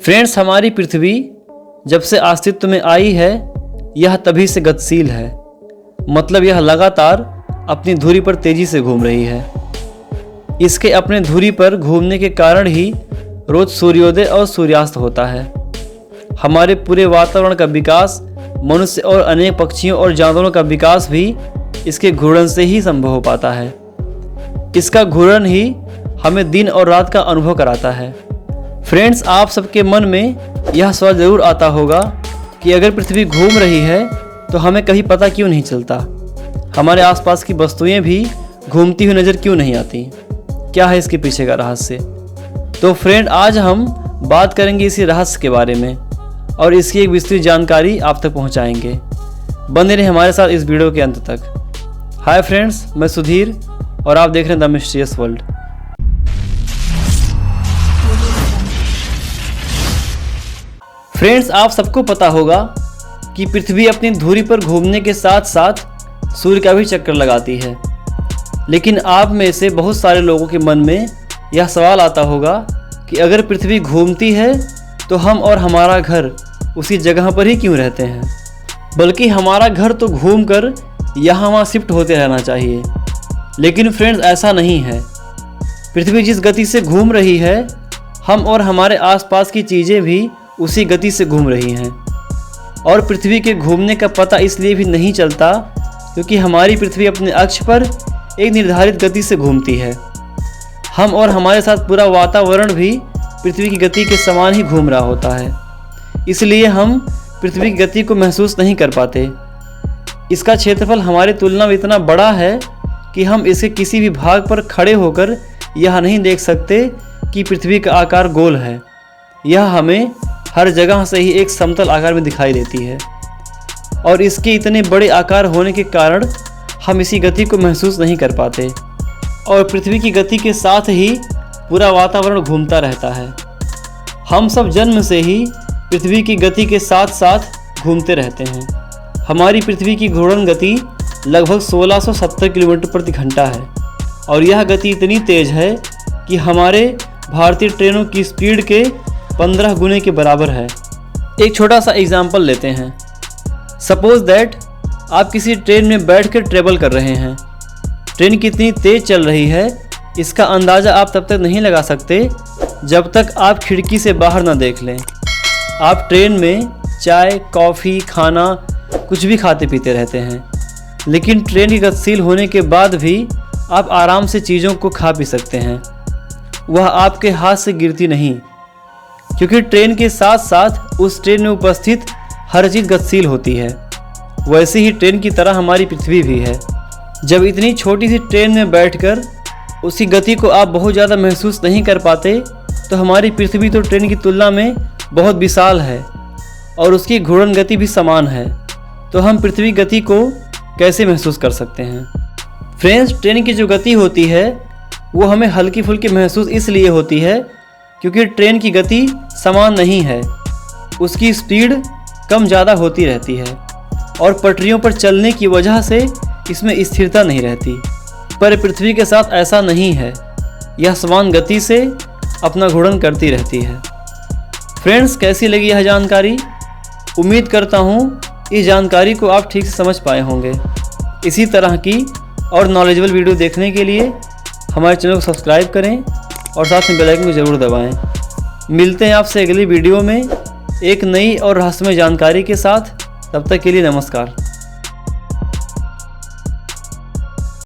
Friends, हमारी पृथ्वी जब से अस्तित्व में आई है यह तभी से गतिशील है। मतलब यह लगातार अपनी धुरी पर तेजी से घूम रही है। इसके अपने धुरी पर घूमने के कारण ही रोज सूर्योदय और सूर्यास्त होता है। हमारे पूरे वातावरण का विकास, मनुष्य और अनेक पक्षियों और जानवरों का विकास भी इसके घूर्णन से ही संभव हो पाता है। इसका घूर्णन ही हमें दिन और रात का अनुभव कराता है। फ्रेंड्स, आप सबके मन में यह सवाल ज़रूर आता होगा कि अगर पृथ्वी घूम रही है तो हमें कभी पता क्यों नहीं चलता, हमारे आसपास की वस्तुएं भी घूमती हुई नज़र क्यों नहीं आती, क्या है इसके पीछे का रहस्य। तो फ्रेंड, आज हम बात करेंगे इसी रहस्य के बारे में और इसकी एक विस्तृत जानकारी आप तक पहुंचाएंगे। बने रहे हमारे साथ इस वीडियो के अंत तक। हाय फ्रेंड्स, मैं सुधीर और आप देख रहे हैं द मिस्टीरियस वर्ल्ड। फ्रेंड्स, आप सबको पता होगा कि पृथ्वी अपनी धुरी पर घूमने के साथ साथ सूर्य का भी चक्कर लगाती है। लेकिन आप में से बहुत सारे लोगों के मन में यह सवाल आता होगा कि अगर पृथ्वी घूमती है तो हम और हमारा घर उसी जगह पर ही क्यों रहते हैं, बल्कि हमारा घर तो घूमकर यहाँ वहाँ शिफ्ट होते रहना चाहिए। लेकिन फ्रेंड्स, ऐसा नहीं है। पृथ्वी जिस गति से घूम रही है, हम और हमारे आसपास की चीज़ें भी उसी गति से घूम रही हैं। और पृथ्वी के घूमने का पता इसलिए भी नहीं चलता क्योंकि हमारी पृथ्वी अपने अक्ष पर एक निर्धारित गति से घूमती है। हम और हमारे साथ पूरा वातावरण भी पृथ्वी की गति के समान ही घूम रहा होता है। इसलिए हम पृथ्वी की गति को महसूस नहीं कर पाते। इसका क्षेत्रफल हमारी तुलना में इतना बड़ा है कि हम इसके किसी भी भाग पर खड़े होकर यह नहीं देख सकते कि पृथ्वी का आकार गोल है। यह हमें हर जगह से ही एक समतल आकार में दिखाई देती है और इसके इतने बड़े आकार होने के कारण हम इसी गति को महसूस नहीं कर पाते और पृथ्वी की गति के साथ ही पूरा वातावरण घूमता रहता है। हम सब जन्म से ही पृथ्वी की गति के साथ साथ घूमते रहते हैं। हमारी पृथ्वी की घूर्णन गति लगभग 1670 किलोमीटर प्रति घंटा है और यह गति इतनी तेज है कि हमारे भारतीय ट्रेनों की स्पीड के 15 गुने के बराबर है। एक छोटा सा एग्जाम्पल लेते हैं। सपोज दैट आप किसी ट्रेन में बैठ कर ट्रेवल कर रहे हैं। ट्रेन कितनी तेज़ चल रही है इसका अंदाज़ा आप तब तक नहीं लगा सकते जब तक आप खिड़की से बाहर ना देख लें। आप ट्रेन में चाय, कॉफ़ी, खाना कुछ भी खाते पीते रहते हैं, लेकिन ट्रेन की गतिशील होने के बाद भी आप आराम से चीज़ों को खा पी सकते हैं। वह आपके हाथ से गिरती नहीं, क्योंकि ट्रेन के साथ साथ उस ट्रेन में उपस्थित हर चीज़ गतिशील होती है। वैसे ही ट्रेन की तरह हमारी पृथ्वी भी है। जब इतनी छोटी सी ट्रेन में बैठकर उसकी गति को आप बहुत ज़्यादा महसूस नहीं कर पाते तो हमारी पृथ्वी तो ट्रेन की तुलना में बहुत विशाल है और उसकी घूर्णन गति भी समान है। तो हम पृथ्वी गति को कैसे महसूस कर सकते हैं। फ्रेंड्स, ट्रेन की जो गति होती है वो हमें हल्की फुल्की महसूस इसलिए होती है क्योंकि ट्रेन की गति समान नहीं है, उसकी स्पीड कम ज़्यादा होती रहती है और पटरियों पर चलने की वजह से इसमें स्थिरता नहीं रहती। पर पृथ्वी के साथ ऐसा नहीं है, यह समान गति से अपना घूर्णन करती रहती है। फ्रेंड्स, कैसी लगी यह जानकारी? उम्मीद करता हूँ इस जानकारी को आप ठीक से समझ पाए होंगे। इसी तरह की और नॉलेजेबल वीडियो देखने के लिए हमारे चैनल को सब्सक्राइब करें और साथ में बेल आइकन को जरूर दबाएं। मिलते हैं आपसे अगली वीडियो में एक नई और रहस्यमय जानकारी के साथ। तब तक के लिए नमस्कार।